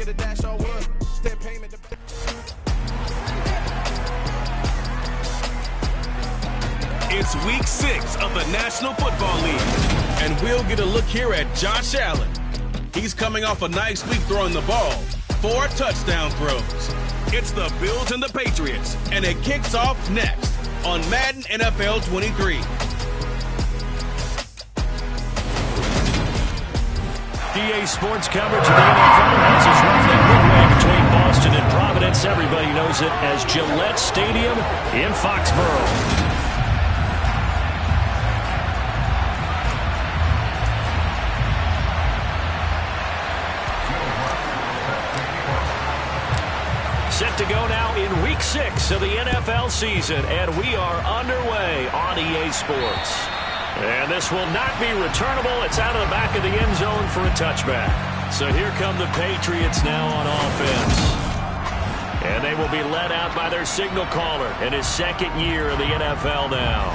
the dash on wood. Then payment to... It's week 6 of the National Football League, and we'll get a look here at Josh Allen. He's coming off a nice week throwing the ball, 4 touchdown throws. It's the Bills and the Patriots, and it kicks off next on Madden NFL 23. EA Sports coverage of the NFL has us roughly midway between Boston and Providence. Everybody knows it as Gillette Stadium in Foxborough. Set to go now in week 6 of the NFL season, and we are underway on EA Sports. And this will not be returnable. It's out of the back of the end zone for a touchback. So here come the Patriots now on offense. And they will be led out by their signal caller in his 2nd year in the NFL now.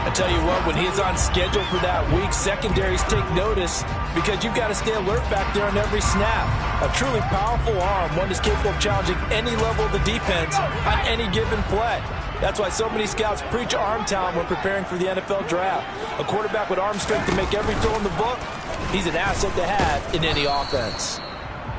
I tell you what, when he's on schedule for that week, secondaries take notice because you've got to stay alert back there on every snap. A truly powerful arm, one that's capable of challenging any level of the defense on any given play. That's why so many scouts preach arm talent when preparing for the NFL draft. A quarterback with arm strength to make every throw in the book, he's an asset to have in any offense.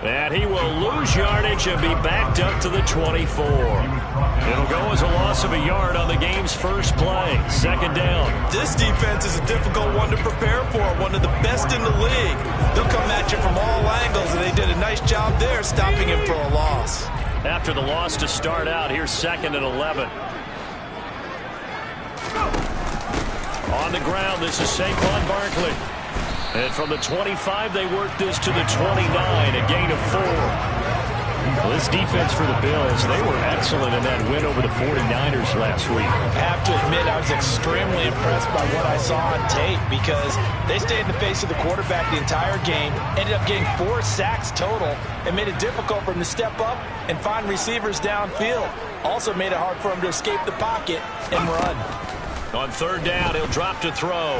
And he will lose yardage and be backed up to the 24. It'll go as a loss of a yard on the game's first play. 2nd down. This defense is a difficult one to prepare for, one of the best in the league. They'll come at you from all angles, and they did a nice job there stopping him for a loss. After the loss to start out, here's 2nd and 11. On the ground, this is Saquon Barkley. And from the 25, they work this to the 29, a gain of 4. Well, this defense for the Bills, they were excellent in that win over the 49ers last week. I have to admit, I was extremely impressed by what I saw on tape because they stayed in the face of the quarterback the entire game, ended up getting 4 sacks total, and made it difficult for him to step up and find receivers downfield. Also made it hard for him to escape the pocket and run. On 3rd down, he'll drop to throw.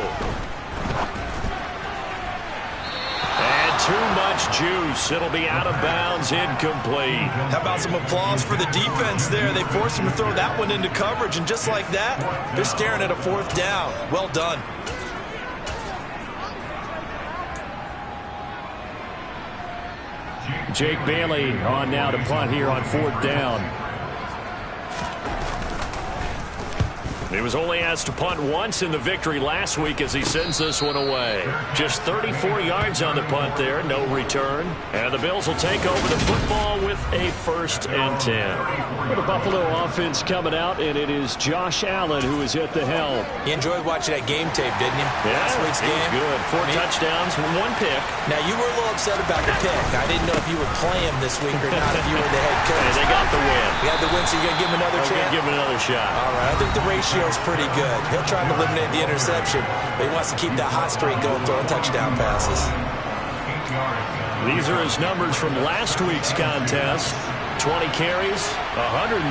And too much juice. It'll be out of bounds, incomplete. How about some applause for the defense there? They forced him to throw that one into coverage, and just like that, they're staring at a 4th down. Well done. Jake Bailey on now to punt here on 4th down. He was only asked to punt once in the victory last week as he sends this one away. Just 34 yards on the punt there, no return. And the Bills will take over the football with a 1st and 10. Well, the Buffalo offense coming out, and it is Josh Allen who is at the helm. He enjoyed watching that game tape, didn't he? Yeah, last week's game. Good. 4 touchdowns, 1 pick. Now, you were a little upset about the pick. I didn't know if you would play him this week or not if you were the head coach. Hey, they got the win. You got the win, so you're going to give him another chance? Give him another shot. All right, I think the ratio is pretty good. He'll try to eliminate the interception, but he wants to keep that hot streak going, throwing touchdown passes. These are his numbers from last week's contest. 20 carries, 113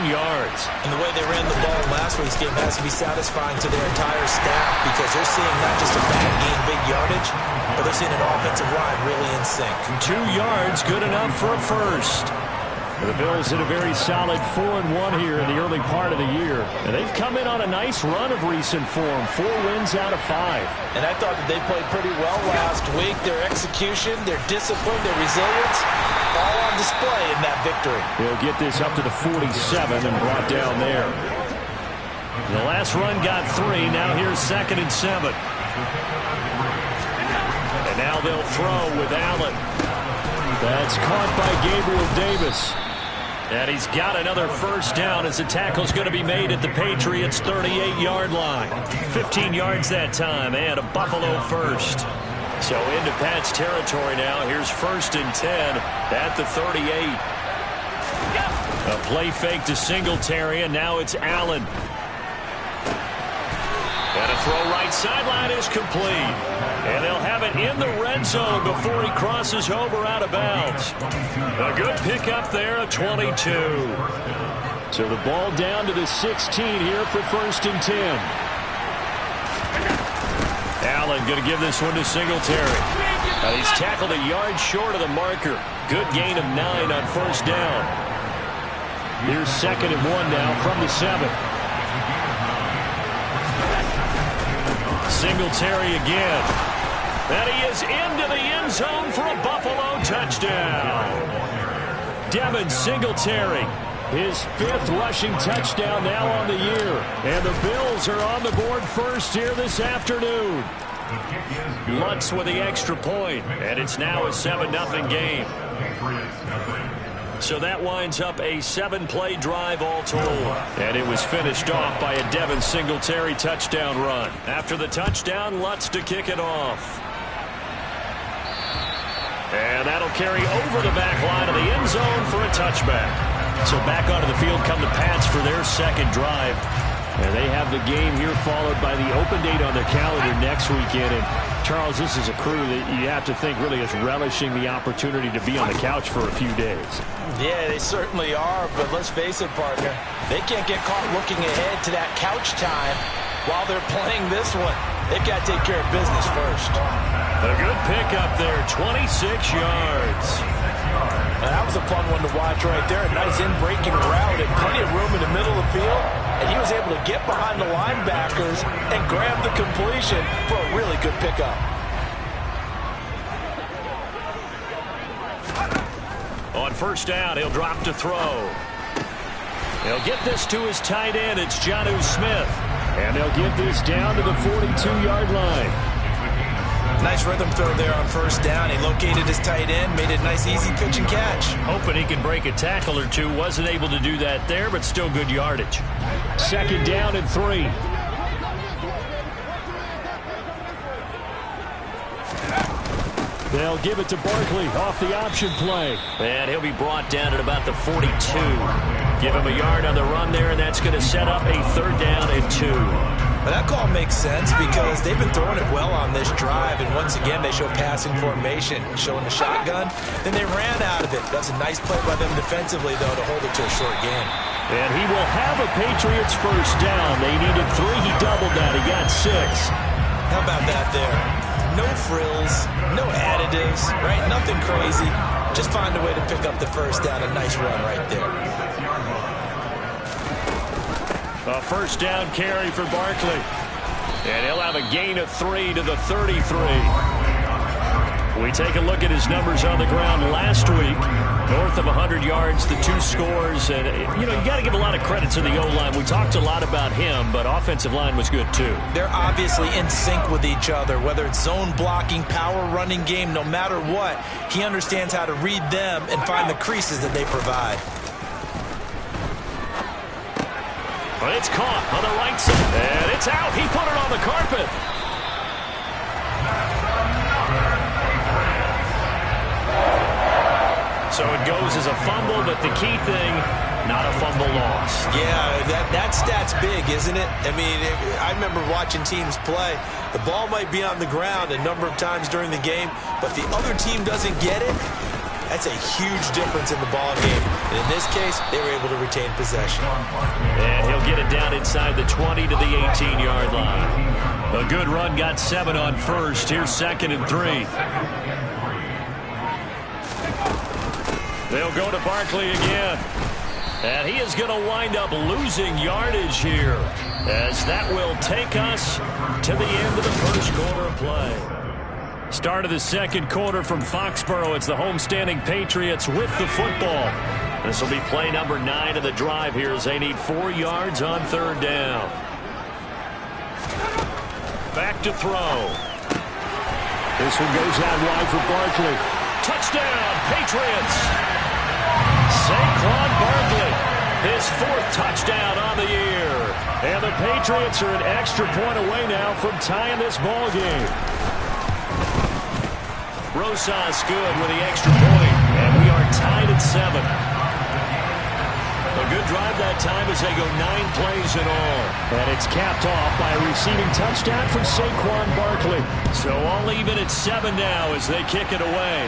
yards. And the way they ran the ball in last week's game has to be satisfying to their entire staff because they're seeing not just a back gain big yardage, but they're seeing an offensive line really in sync. 2 yards, good enough for a first. The Bills in a very solid 4-1 here in the early part of the year. And they've come in on a nice run of recent form. 4 wins out of 5. And I thought that they played pretty well last week. Their execution, their discipline, their resilience, all on display in that victory. They'll get this up to the 47 and brought down there. The last run got 3. Now here's 2nd and 7. And now they'll throw with Allen. That's caught by Gabriel Davis. And he's got another 1st down as the tackle's going to be made at the Patriots' 38-yard line. 15 yards that time and a Buffalo first. So into Pat's territory now. Here's 1st and 10 at the 38. A play fake to Singletary, and now it's Allen. And a throw right sideline is complete. And they'll have it in the red zone before he crosses over out of bounds. A good pickup there, a 22. So the ball down to the 16 here for 1st and 10. Allen going to give this one to Singletary. He's tackled a yard short of the marker. Good gain of 9 on first down. Here's 2nd and 1 now from the 7. Singletary again. And he is into the end zone for a Buffalo touchdown. Devin Singletary, his 5th rushing touchdown now on the year. And the Bills are on the board first here this afternoon. Lutz with the extra point, and it's now a 7-0 game. So that winds up a 7-play drive all told. And it was finished off by a Devin Singletary touchdown run. After the touchdown, Lutz to kick it off. And that'll carry over the back line of the end zone for a touchback. So back onto the field come the Pats for their 2nd drive. And they have the game here followed by the open date on their calendar next weekend. And Charles, this is a crew that you have to think really is relishing the opportunity to be on the couch for a few days. Yeah, they certainly are, but let's face it, partner. They can't get caught looking ahead to that couch time while they're playing this one. They've got to take care of business first. A good pickup there, 26 yards. Now, that was a fun one to watch right there. A nice in-breaking route and plenty of room in the middle of the field. And he was able to get behind the linebackers and grab the completion for a really good pickup. On first down, he'll drop to throw. He'll get this to his tight end. It's Jonnu Smith. And they'll get this down to the 42-yard line. Nice rhythm throw there on first down. He located his tight end, made it a nice, easy pitch and catch. Hoping he could break a tackle or two. Wasn't able to do that there, but still good yardage. 2nd down and 3. They'll give it to Barkley off the option play. And he'll be brought down at about the 42. Give him a yard on the run there, and that's going to set up a 3rd down and 2. But that call makes sense because they've been throwing it well on this drive, and once again they show passing formation, showing the shotgun. Then they ran out of it. That's a nice play by them defensively, though, to hold it to a short gain. And he will have a Patriots first down. They needed 3. He doubled that. He got 6. How about that there? No frills, no additives, right? Nothing crazy. Just find a way to pick up the first down. A nice run right there. A first down carry for Barkley. And he'll have a gain of 3 to the 33. We take a look at his numbers on the ground last week. North of 100 yards, the 2 scores. And, you got to give a lot of credit to the O-line. We talked a lot about him, but offensive line was good too. They're obviously in sync with each other, whether it's zone blocking, power running game, no matter what. He understands how to read them and find the creases that they provide. But it's caught on the right side. And it's out. He put it on the carpet. So it goes as a fumble, but the key thing, not a fumble loss. Yeah, that stat's big, isn't it? I mean, I remember watching teams play. The ball might be on the ground a number of times during the game, but the other team doesn't get it. That's a huge difference in the ball game. And in this case, they were able to retain possession. And he'll get it down inside the 20 to the 18-yard line. A good run, got 7 on first. Here's 2nd and 3. They'll go to Barkley again. And he is going to wind up losing yardage here, as that will take us to the end of the first quarter of play. Start of the second quarter from Foxborough. It's the homestanding Patriots with the football. This will be play number 9 of the drive here as they need 4 yards on 3rd down. Back to throw. This one goes out wide for Barkley. Touchdown, Patriots! Saquon Barkley, his 4th touchdown on the year. And the Patriots are an extra point away now from tying this ball game. Rosas good with the extra point, and we are tied at 7. A good drive that time as they go 9 plays in all. And it's capped off by a receiving touchdown from Saquon Barkley. So all even at 7 now as they kick it away.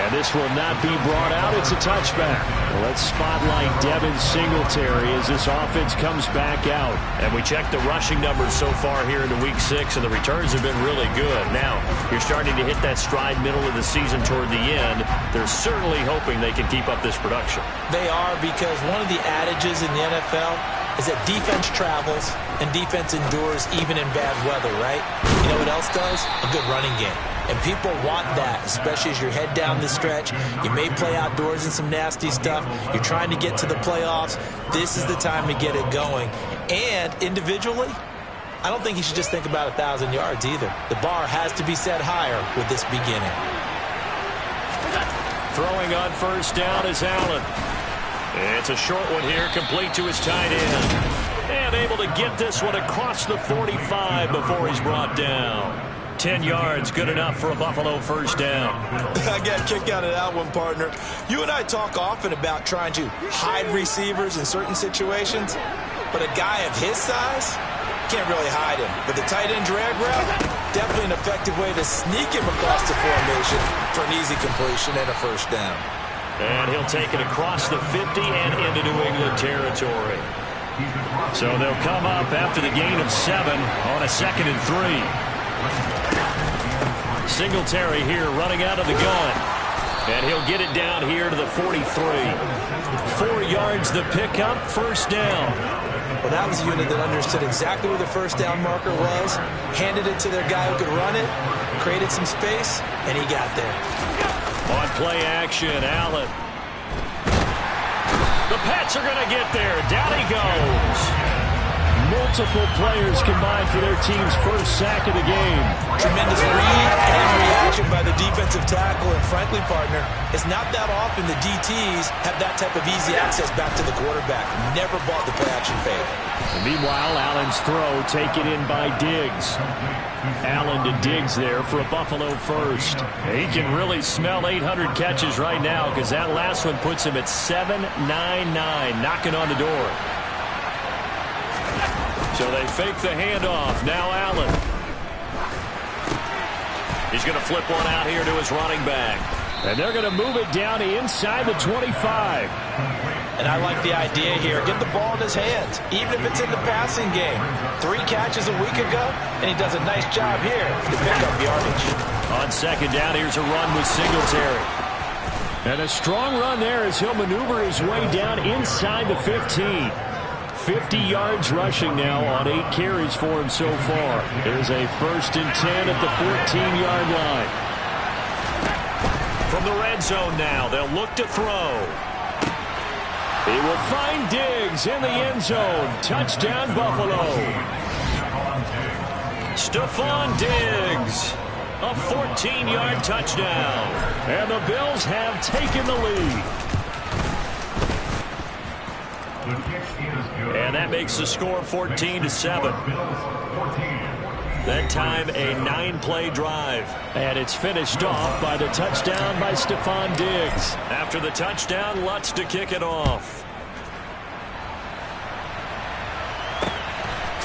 And this will not be brought out. It's a touchback. Let's spotlight Devin Singletary as this offense comes back out. And we checked the rushing numbers so far here into Week 6, and the returns have been really good. Now, you're starting to hit that stride middle of the season toward the end. They're certainly hoping they can keep up this production. They are, because one of the adages in the NFL is that defense travels and defense endures even in bad weather, right? You know what else does? A good running game. And people want that, especially as you head down the stretch. You may play outdoors in some nasty stuff. You're trying to get to the playoffs. This is the time to get it going. And individually, I don't think you should just think about 1,000 yards either. The bar has to be set higher with this beginning. Throwing on first down is Allen. It's a short one here, complete to his tight end. And able to get this one across the 45 before he's brought down. 10 yards, good enough for a Buffalo first down. I got a kick out of that one, partner. You and I talk often about trying to hide receivers in certain situations, but a guy of his size can't really hide him. But the tight end drag route, definitely an effective way to sneak him across the formation for an easy completion and a first down. And he'll take it across the 50 and into New England territory. So they'll come up after the gain of 7 on a 2nd and 3. Singletary here running out of the gun. And he'll get it down here to the 43. 4 yards the pickup, first down. Well, that was a unit that understood exactly where the first down marker was, handed it to their guy who could run it, created some space, and he got there. On play action, Allen. The Pats are going to get there. Down he goes. Multiple players combined for their team's first sack of the game. Tremendous read and reaction by the defensive tackle. And frankly, partner, it's not that often the DTs have that type of easy access back to the quarterback. Never bought the play-action fade. Meanwhile, Allen's throw taken in by Diggs. Allen to Diggs there for a Buffalo first. He can really smell 800 catches right now because that last one puts him at 799, knocking on the door. So they fake the handoff. Now Allen. He's going to flip one out here to his running back. And they're going to move it down inside the 25. And I like the idea here. Get the ball in his hands, even if it's in the passing game. 3 catches a week ago, and he does a nice job here to pick up yardage. On second down, here's a run with Singletary. And a strong run there as he'll maneuver his way down inside the 15. 50 yards rushing now on 8 carries for him so far. There's a 1st and 10 at the 14-yard line. From the red zone now, they'll look to throw. He will find Diggs in the end zone. Touchdown, Buffalo. Stephon Diggs. A 14-yard touchdown. And the Bills have taken the lead. And that makes the score 14-7. That time a 9-play drive. And it's finished off by the touchdown by Stephon Diggs. After the touchdown, Lutz to kick it off.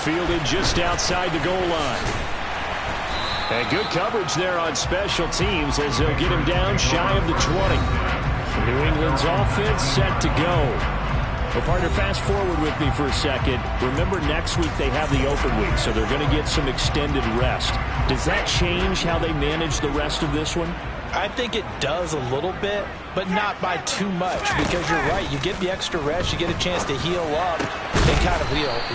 Fielded just outside the goal line. And good coverage there on special teams as they'll get him down shy of the 20. New England's offense set to go. Well, partner, fast forward with me for a second. Remember, next week they have the open week, so they're going to get some extended rest. Does that change how they manage the rest of this one? I think it does a little bit, but not by too much, because you're right. You get the extra rest, you get a chance to heal up, and kind of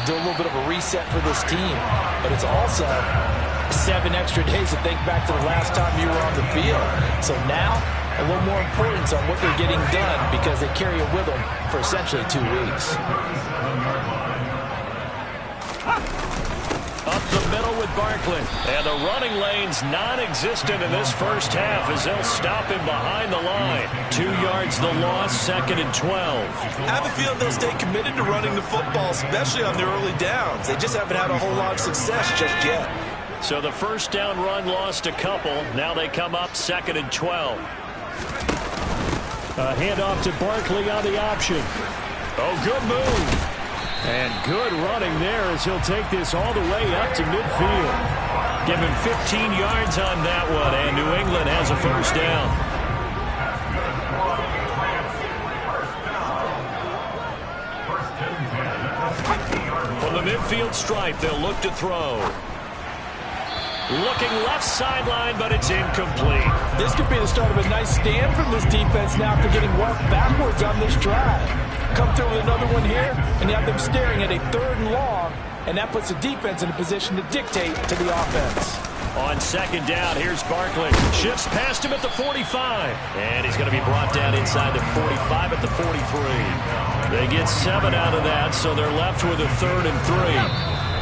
do a little bit of a reset for this team. But it's also 7 extra days to think back to the last time you were on the field. So now, a little more importance on what they're getting done because they carry it with them for essentially 2 weeks. Up the middle with Barkley. And the running lane's non-existent in this first half as they'll stop him behind the line. 2 yards the loss, 2nd and 12. I have a feeling they'll stay committed to running the football, especially on the early downs. They just haven't had a whole lot of success just yet. So the first down run lost a couple. Now they come up 2nd and 12. A handoff to Barkley on the option. Oh, good move. And good running there as he'll take this all the way up to midfield. Give him 15 yards on that one, and New England has a first down. midfield stripe. They'll look to throw. Looking left sideline, but it's incomplete. This could be the start of a nice stand from this defense now after getting walked backwards on this drive. Come through with another one here, and you have them staring at a 3rd and long, and that puts the defense in a position to dictate to the offense. On 2nd down, here's Barkley. Shifts past him at the 45. And he's going to be brought down inside the 45 at the 43. They get 7 out of that, so they're left with a 3rd and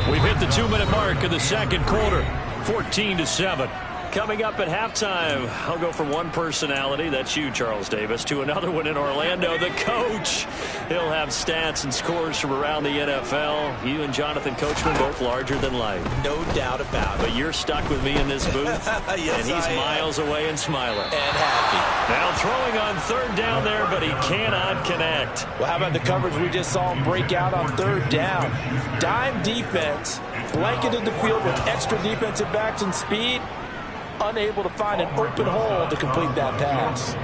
3. We've hit the 2-minute mark of the 2nd quarter. 14-7. Coming up at halftime, I'll go from one personality, that's you, Charles Davis, to another one in Orlando, the coach. He'll have stats and scores from around the NFL. You and Jonathan Coachman both larger than life. No doubt about it. But you're stuck with me in this booth, yes, and he's miles away and smiling. And happy. Now throwing on 3rd down there, but he cannot connect. Well, how about the coverage we just saw him break out on 3rd down? Dime defense, blanketed the field with extra defensive backs and speed. Unable to find an open hole to complete that pass.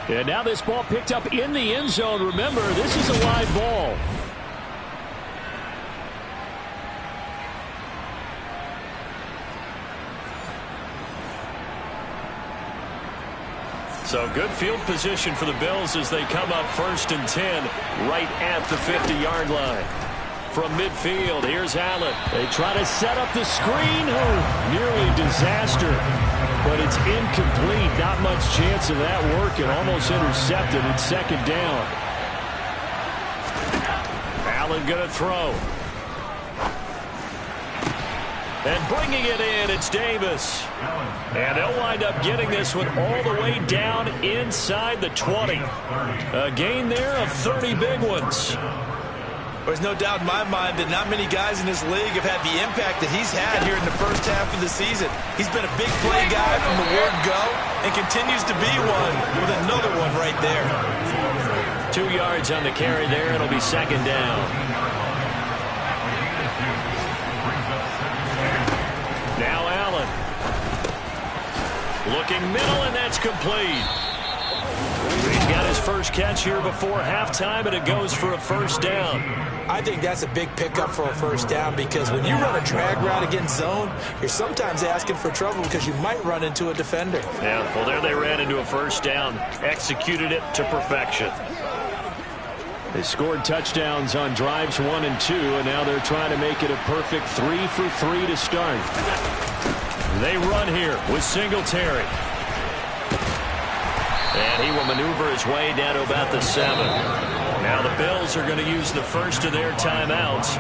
And now this ball picked up in the end zone. Remember, this is a live ball. So good field position for the Bills as they come up 1st and 10 right at the 50-yard line. From midfield, here's Allen. They try to set up the screen. Oh, nearly disaster. But it's incomplete. Not much chance of that working. Almost intercepted. It's 2nd down. Allen going to throw. And bringing it in, it's Davis. And they'll wind up getting this one all the way down inside the 20. A gain there of 30 big ones. There's no doubt in my mind that not many guys in this league have had the impact that he's had here in the first half of the season. He's been a big play guy from the word go and continues to be one with another one right there. 2 yards on the carry there. It'll be 2nd down. Now Allen. Looking middle, and that's complete. He's got his first catch here before halftime, and it goes for a 1st down. I think that's a big pickup for a 1st down because when you run a drag route against zone, you're sometimes asking for trouble because you might run into a defender. Yeah, well, there they ran into a 1st down. Executed it to perfection. They scored touchdowns on drives 1 and 2, and now they're trying to make it a perfect 3 for 3 to start. They run here with Singletary. And he will maneuver his way down to about the 7. Now the Bills are going to use the first of their timeouts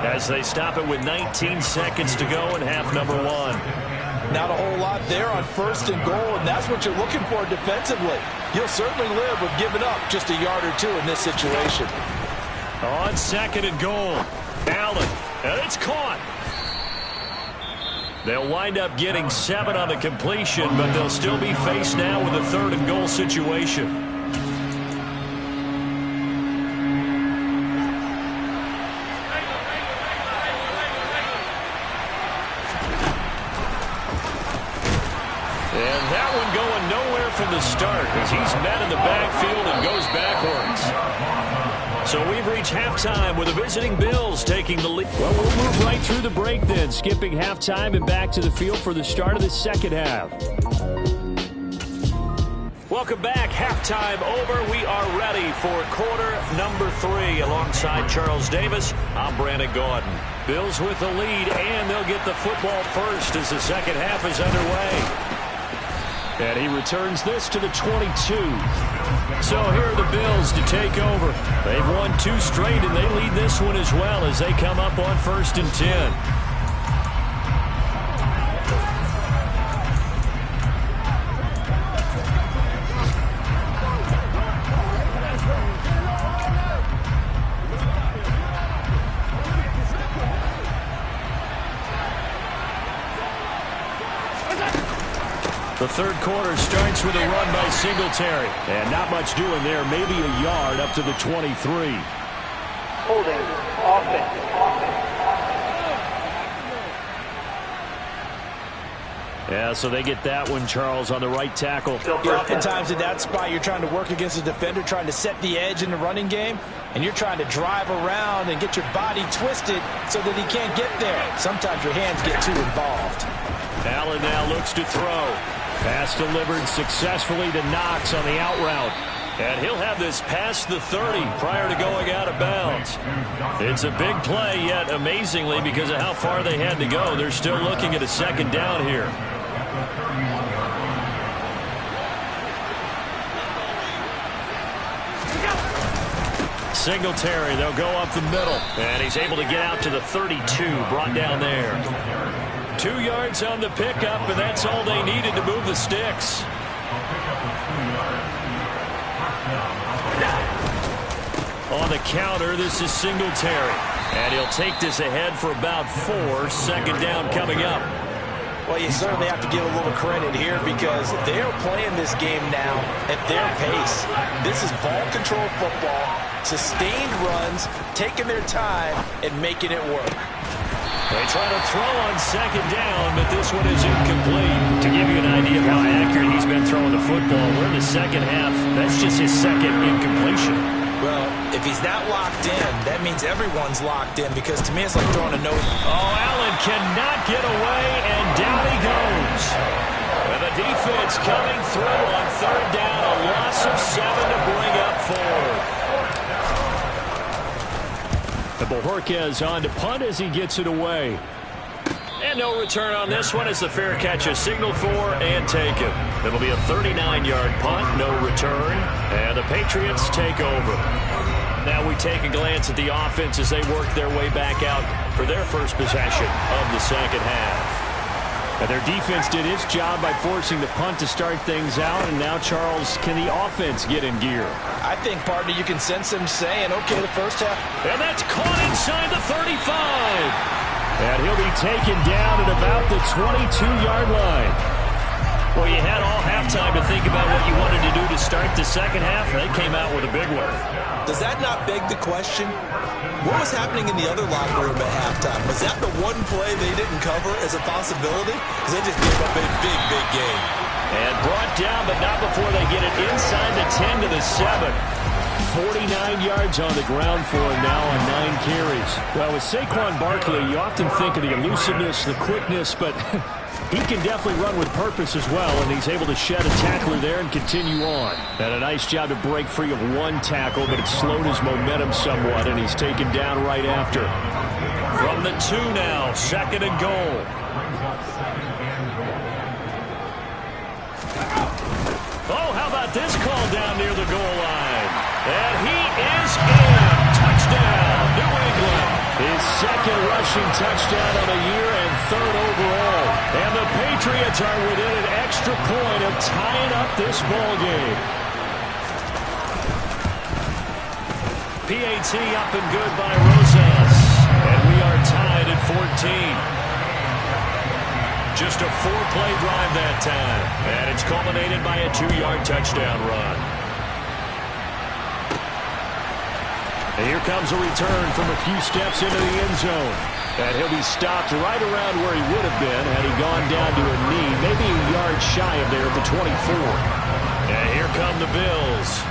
as they stop it with 19 seconds to go in half number 1. Not a whole lot there on 1st and goal, and that's what you're looking for defensively. You'll certainly live with giving up just a yard or 2 in this situation. On 2nd and goal, Allen, and it's caught. They'll wind up getting 7 on the completion, but they'll still be faced now with a 3rd and goal situation. And that one going nowhere from the start as he's met in the backfield and goes backwards. So we've reached halftime with the visiting Bills taking the lead. Well, we'll move right through the break then, skipping halftime and back to the field for the start of the 2nd half. Welcome back. Halftime over. We are ready for quarter number 3. Alongside Charles Davis, I'm Brandon Gaudin. Bills with the lead, and they'll get the football first as the 2nd half is underway. And he returns this to the 22. So here are the Bills to take over. They've won 2 straight, and they lead this one as well as they come up on 1st and 10. The 3rd quarter starts with a run by Singletary. And not much doing there. Maybe a yard up to the 23. Holding offense. Yeah, so they get that one, Charles, on the right tackle. Oftentimes in that spot, you're trying to work against a defender, trying to set the edge in the running game, and you're trying to drive around and get your body twisted so that he can't get there. Sometimes your hands get too involved. Allen now looks to throw. Pass delivered successfully to Knox on the out route. And he'll have this past the 30 prior to going out of bounds. It's a big play, yet amazingly, because of how far they had to go, they're still looking at a second down here. Singletary, they'll go up the middle. And he's able to get out to the 32, brought down there. 2 yards on the pickup, and that's all they needed to move the sticks. On the counter, this is Singletary. And he'll take this ahead for about 4. Second down coming up. Well, you certainly have to give a little credit here because they're playing this game now at their pace. This is ball control football, sustained runs, taking their time, and making it work. They try to throw on second down, but this one is incomplete. To give you an idea of how accurate he's been throwing the football, we're in the second half. That's just his second incompletion. Well, if he's not locked in, that means everyone's locked in because to me it's like throwing a no. Oh, Allen cannot get away, and down he goes. And the defense coming through on third down, a loss of 7 to bring up 4. The Bojorquez on to punt as he gets it away. And no return on this one as the fair catch is signaled for and taken. It'll be a 39-yard punt, no return, and the Patriots take over. Now we take a glance at the offense as they work their way back out for their first possession of the second half. And their defense did its job by forcing the punt to start things out, and now, Charles, can the offense get in gear? I think, partner, you can sense them saying, okay, the first half. And that's caught inside the 35. And he'll be taken down at about the 22-yard line. Well, you had all halftime to think about what you wanted to do to start the second half. They came out with a big one. Does that not beg the question? What was happening in the other locker room at halftime? Was that the one play they didn't cover as a possibility? Because they just gave up a big, big game. And brought down, but not before they get it inside the 10 to the 7. 49 yards on the ground for him now on 9 carries. Well, with Saquon Barkley, you often think of the elusiveness, the quickness, but he can definitely run with purpose as well, and he's able to shed a tackler there and continue on. And a nice job to break free of one tackle, but it slowed his momentum somewhat, and he's taken down right after. From the 2 now, second and goal. Oh, how about this call down near the goal line? And he is in. Touchdown, New England. His second rushing touchdown of the year and 3rd overall. And the Patriots are within an extra point of tying up this ball game. PAT up and good by Rosas. And we are tied at 14. Just a 4-play drive that time. And it's culminated by a 2-yard touchdown run. And here comes a return from a few steps into the end zone. And he'll be stopped right around where he would have been had he gone down to a knee, maybe a yard shy of there at the 24. And here come the Bills.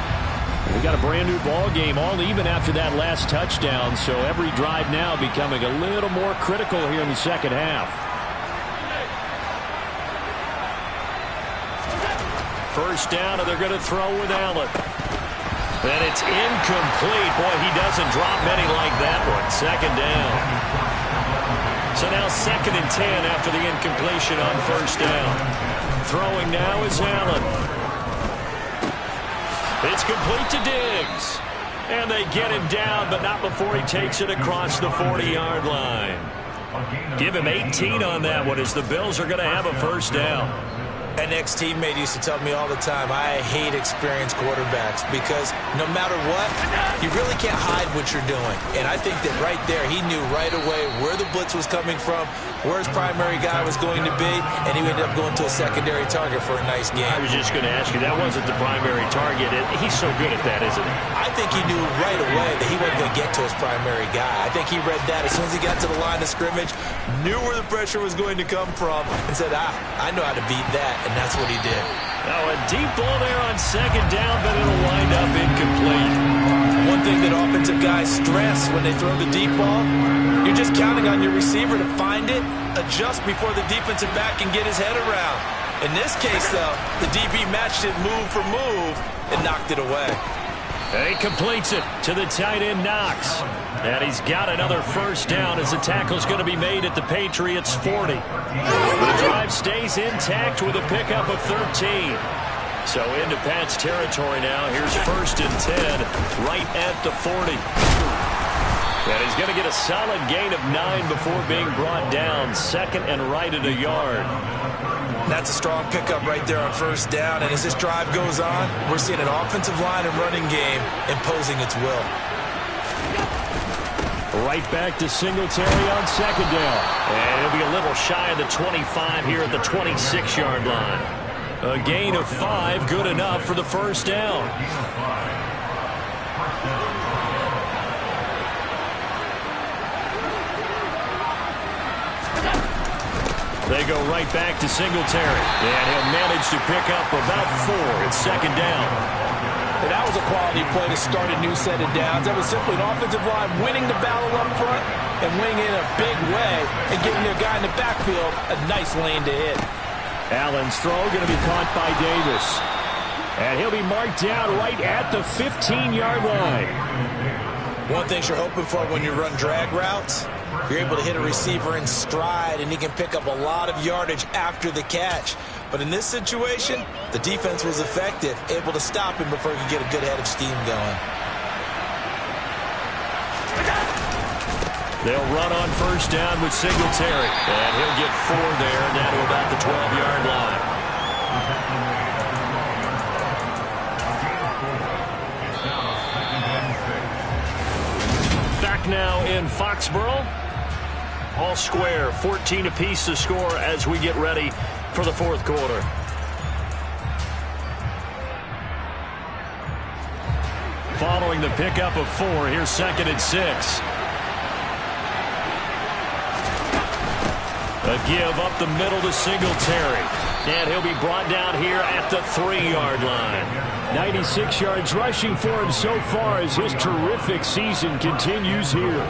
We got a brand new ball game, all even after that last touchdown, so every drive now becoming a little more critical here in the second half. First down, and they're going to throw with Allen. And it's incomplete. Boy, he doesn't drop many like that one. Second down. So now 2nd and 10 after the incompletion on first down. Throwing now is Allen. It's complete to Diggs. And they get him down, but not before he takes it across the 40-yard line. Give him 18 on that one as the Bills are going to have a first down. An ex-teammate used to tell me all the time, I hate experienced quarterbacks because no matter what, you really can't hide what you're doing. And I think that right there, he knew right away where the blitz was coming from, where his primary guy was going to be, and he ended up going to a secondary target for a nice game. I was just going to ask you, that wasn't the primary target. He's so good at that, isn't he? I think he knew right away that he wasn't going to get to his primary guy. I think he read that as soon as he got to the line of scrimmage, knew where the pressure was going to come from, and said, I know how to beat that, and that's what he did. Now a deep ball there on second down, but it'll wind up incomplete. One thing that offensive guys stress when they throw the deep ball, you're just counting on your receiver to find it, adjust before the defensive back can get his head around. In this case, though, the DB matched it move for move and knocked it away. And he completes it to the tight end, Knox. And he's got another first down as the tackle's going to be made at the Patriots' 40. The drive stays intact with a pickup of 13. So into Pat's territory now. Here's 1st and 10 right at the 40. And he's going to get a solid gain of 9 before being brought down. 2nd and right at a yard. That's a strong pickup right there on 1st down. And as this drive goes on, we're seeing an offensive line and running game imposing its will. Right back to Singletary on 2nd down. And he'll be a little shy of the 25 here at the 26-yard line. A gain of 5, good enough for the 1st down. They go right back to Singletary. And he'll manage to pick up about 4 at 2nd down. And that was a quality play to start a new set of downs. That was simply an offensive line winning the battle up front and winning in a big way and giving their guy in the backfield a nice lane to hit. Allen's throw going to be caught by Davis. And he'll be marked down right at the 15-yard line. One thing you're hoping for when you run drag routes, you're able to hit a receiver in stride and he can pick up a lot of yardage after the catch. But in this situation, the defense was effective, able to stop him before he could get a good head of steam going. They'll run on 1st down with Singletary. And he'll get 4 there, down to about the 12-yard line. Back now in Foxborough. All square, 14 apiece to score as we get ready for the 4th quarter. Following the pickup of 4, here's 2nd and 6. A give up the middle to Singletary. And he'll be brought down here at the 3-yard line. 96 yards rushing for him so far as his terrific season continues here.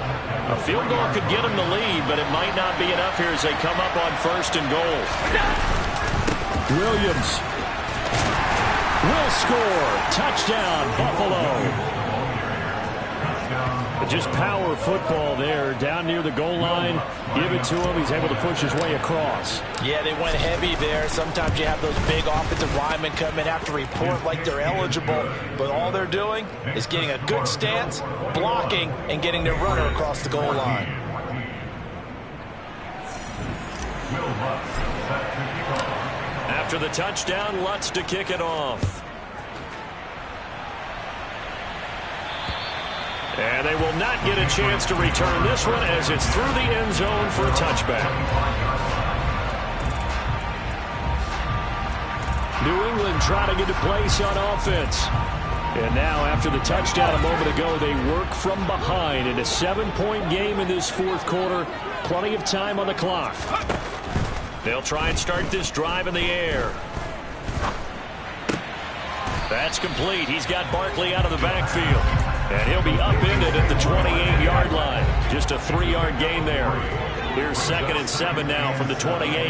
A field goal could get him the lead, but it might not be enough here as they come up on 1st and goal. Williams will score. Touchdown, Buffalo. Just power football there, down near the goal line. Give it to him. He's able to push his way across. Yeah, they went heavy there. Sometimes you have those big offensive linemen come in, have to report like they're eligible, but all they're doing is getting a good stance, blocking, and getting their runner across the goal line. After the touchdown, Lutz to kick it off. And they will not get a chance to return this one as it's through the end zone for a touchback. New England trying to get a place on offense. And now after the touchdown a moment ago, they work from behind in a 7-point game in this 4th quarter. Plenty of time on the clock. They'll try and start this drive in the air. That's complete. He's got Barkley out of the backfield. And he'll be upended at the 28-yard line. Just a 3-yard gain there. Here's 2nd and 7 now from the 28.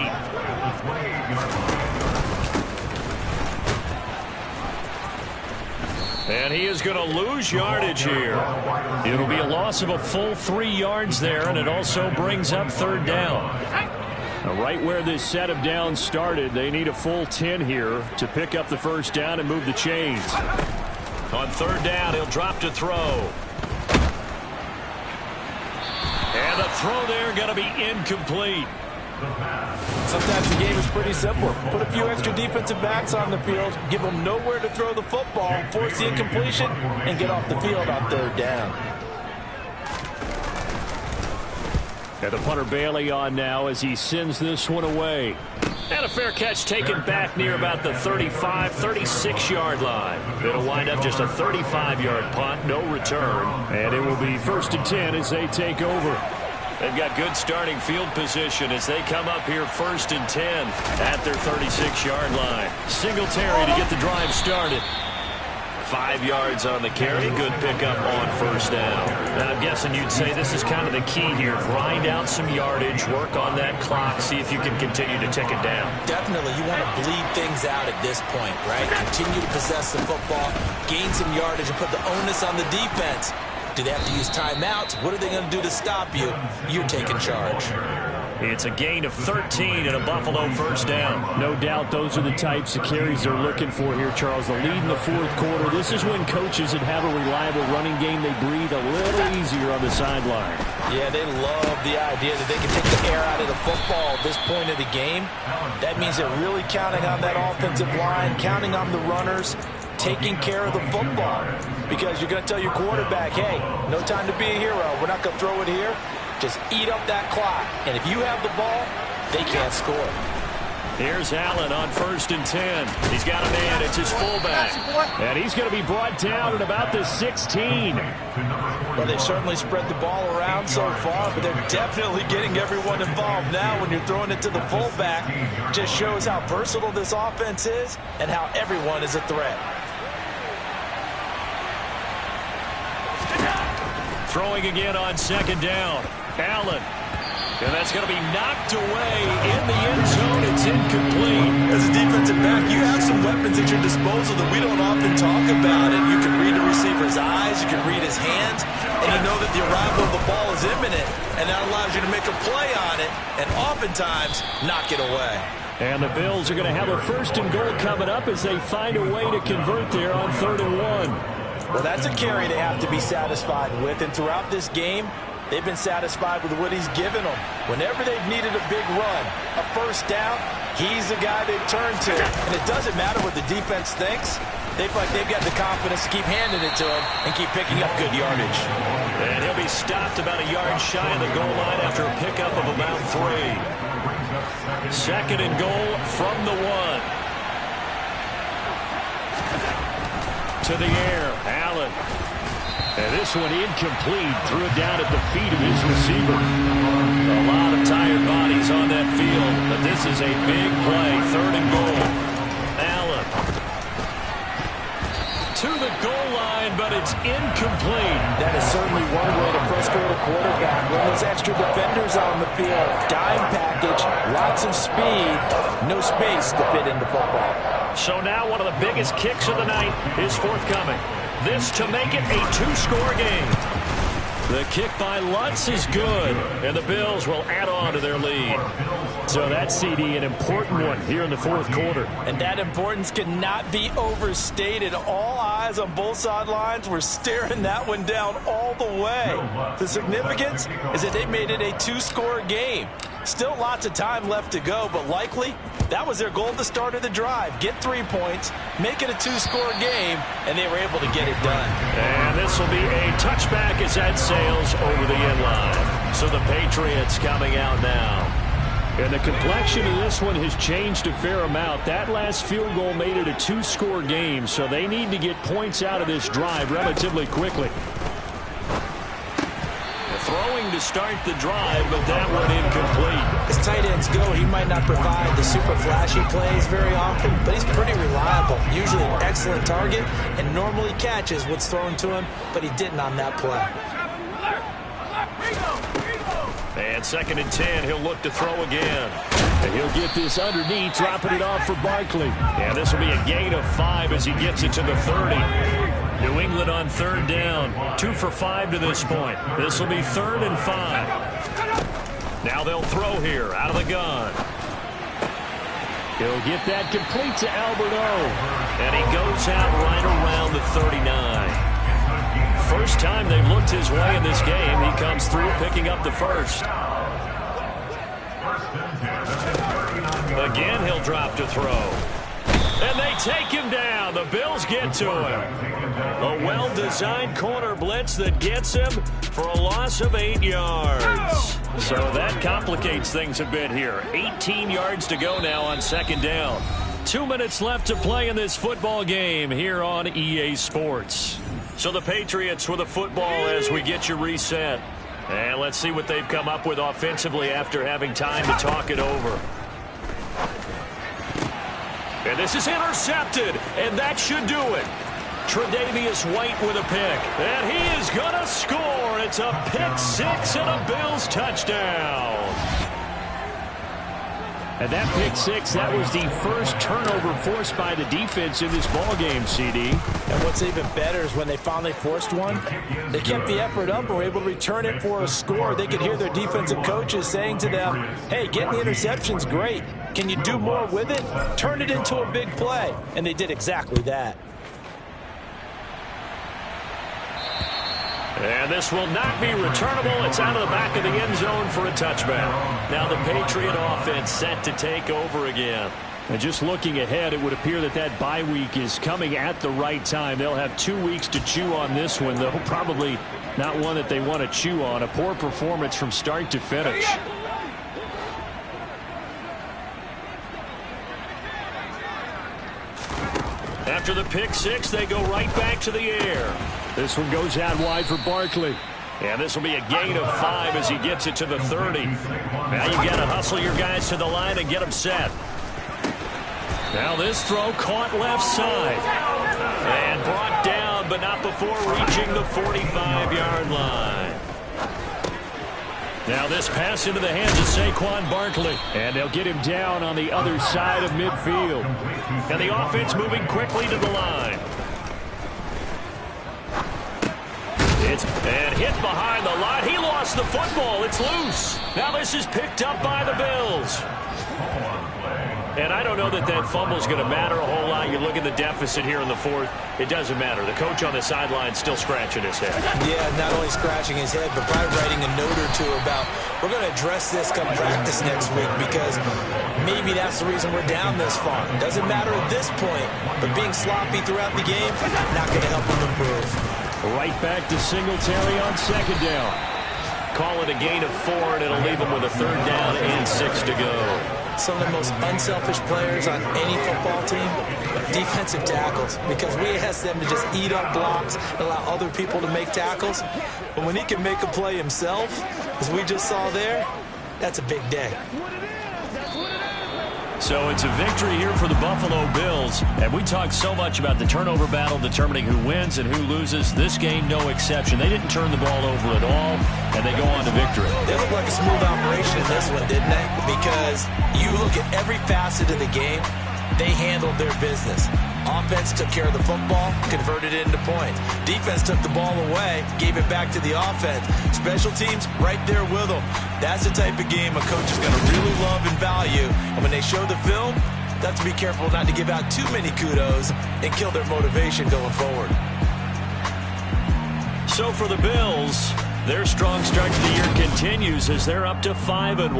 And he is going to lose yardage here. It'll be a loss of a full 3 yards there, and it also brings up 3rd down. Now, right where this set of downs started, they need a full 10 here to pick up the 1st down and move the chains. On 3rd down, he'll drop to throw. And the throw there going to be incomplete. Sometimes the game is pretty simple. Put a few extra defensive backs on the field, give them nowhere to throw the football, force the incompletion, and get off the field on third down. And the punter Bailey on now as he sends this one away. And a fair catch taken back near about the 35, 36-yard line. It'll wind up just a 35-yard punt, no return. And it will be 1st and 10 as they take over. They've got good starting field position as they come up here 1st and 10 at their 36-yard line. Singletary to get the drive started. 5 yards on the carry. Good pickup on 1st down. Now, I'm guessing you'd say this is kind of the key here. Grind out some yardage, work on that clock, see if you can continue to tick it down. Definitely, you want to bleed things out at this point, right? Continue to possess the football, gain some yardage, and put the onus on the defense. Do they have to use timeouts? What are they going to do to stop you? You're taking charge. It's a gain of 13 and a Buffalo 1st down. No doubt those are the types of carries they're looking for here, Charles. The lead in the 4th quarter. This is when coaches that have a reliable running game, they breathe a little easier on the sideline. Yeah, they love the idea that they can take the air out of the football at this point of the game. That means they're really counting on that offensive line, counting on the runners, taking care of the football. Because you're going to tell your quarterback, hey, no time to be a hero. We're not going to throw it here. Just eat up that clock. And if you have the ball, they can't score. Here's Allen on 1st and 10. He's got a man. It's his fullback. And he's going to be brought down at about the 16. Well, they've certainly spread the ball around so far, but they're definitely getting everyone involved now when you're throwing it to the fullback. Just shows how versatile this offense is and how everyone is a threat. Throwing again on 2nd down. Allen. And that's going to be knocked away in the end zone. It's incomplete. As a defensive back, you have some weapons at your disposal that we don't often talk about. And you can read the receiver's eyes, you can read his hands, and you know that the arrival of the ball is imminent. And that allows you to make a play on it and oftentimes knock it away. And the Bills are going to have a 1st and goal coming up as they find a way to convert there on 3rd and 1. Well, that's a carry they have to be satisfied with. And throughout this game, they've been satisfied with what he's given them. Whenever they've needed a big run, a 1st down, he's the guy they've turned to. And it doesn't matter what the defense thinks. They feel like they've got the confidence to keep handing it to him and keep picking up good yardage. And he'll be stopped about a yard shy of the goal line after a pickup of about 3. 2nd and goal from the 1. To the air, Allen. And this one incomplete. Threw it down at the feet of his receiver. A lot of tired bodies on that field, but this is a big play. 3rd and goal. Allen. To the goal line, but it's incomplete. That is certainly one way to frustrate a quarterback. Run those extra defenders on the field. Dime package, lots of speed, no space to fit into football. So now one of the biggest kicks of the night is forthcoming. This to make it a 2-score game. The kick by Lutz is good, and the Bills will add on to their lead. So that's, CD, an important one here in the 4th quarter. And that importance cannot be overstated. All eyes on both sidelines were staring that one down all the way. The significance is that they made it a 2-score game. Still lots of time left to go, but likely that was their goal at the start of the drive. Get 3 points, make it a 2-score game, and they were able to get it done. And this will be a touchback as that sails over the end line. So the Patriots coming out now. And the complexion of this one has changed a fair amount. That last field goal made it a 2-score game, so they need to get points out of this drive relatively quickly. Throwing to start the drive, but that one incomplete. As tight ends go, he might not provide the super flashy plays very often, but he's pretty reliable. Usually an excellent target and normally catches what's thrown to him, but he didn't on that play. And 2nd and 10, he'll look to throw again. And he'll get this underneath, dropping it off for Barkley. And this will be a gain of 5 as he gets it to the 30. New England on 3rd down. 2 for 5 to this point. This will be 3rd and 5. Now they'll throw here out of the gun. He'll get that complete to Alberto. And he goes out right around the 39. First time they've looked his way in this game. He comes through picking up the 1st. Again, he'll drop to throw. And they take him down. The Bills get to him. A well-designed corner blitz that gets him for a loss of 8 yards. So that complicates things a bit here. 18 yards to go now on second down. 2 minutes left to play in this football game here on EA Sports. So the Patriots with the football as we get you reset. And let's see what they've come up with offensively after having time to talk it over. And this is intercepted, and that should do it. Tre'Davious White with a pick, and he is going to score. It's a pick six and a Bills touchdown. And that pick six, that was the first turnover forced by the defense in this ballgame, CD. And what's even better is when they finally forced one, they kept the effort up and were able to return it for a score. They could hear their defensive coaches saying to them, hey, getting the interception's great. Can you do more with it? Turn it into a big play. And they did exactly that. And this will not be returnable. It's out of the back of the end zone for a touchback. Now the Patriot offense set to take over again. And just looking ahead, it would appear that that bye week is coming at the right time. They'll have 2 weeks to chew on this one, though probably not one that they want to chew on. A poor performance from start to finish. After the pick six, they go right back to the air. This one goes out wide for Barkley. And this will be a gain of 5 as he gets it to the 30. Now you've got to hustle your guys to the line and get them set. Now this throw caught left side. And brought down, but not before reaching the 45-yard line. Now this pass into the hands of Saquon Barkley. And they'll get him down on the other side of midfield. And the offense moving quickly to the line. And hit behind the line. He lost the football. It's loose. Now this is picked up by the Bills. And I don't know that that fumble is going to matter a whole lot. You look at the deficit here in the fourth. It doesn't matter. The coach on the sideline still scratching his head. Yeah, not only scratching his head, but probably writing a note or two about we're going to address this come practice next week because maybe that's the reason we're down this far. Doesn't matter at this point, but being sloppy throughout the game, not going to help him improve. Right back to Singletary on second down. Call it a gain of 4, and it'll leave him with a third down and 6 to go. Some of the most unselfish players on any football team, defensive tackles, because we ask them to just eat up blocks and allow other people to make tackles. But when he can make a play himself, as we just saw there, that's a big day. So it's a victory here for the Buffalo Bills. And we talked so much about the turnover battle determining who wins and who loses. This game, no exception. They didn't turn the ball over at all, and they go on to victory. They looked like a smooth operation in this one, didn't they? Because you look at every facet of the game, they handled their business. Offense took care of the football, converted it into points. Defense took the ball away, gave it back to the offense. Special teams, right there with them. That's the type of game a coach is going to really love and value. And when they show the film, they have to be careful not to give out too many kudos and kill their motivation going forward. So for the Bills, their strong start to the year continues as they're up to 5-1.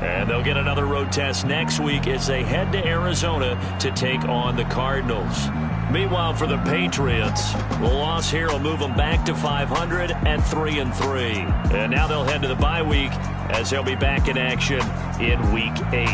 And they'll get another road test next week as they head to Arizona to take on the Cardinals. Meanwhile, for the Patriots, the loss here will move them back to 500 and 3-3. And now they'll head to the bye week as they'll be back in action in Week 8.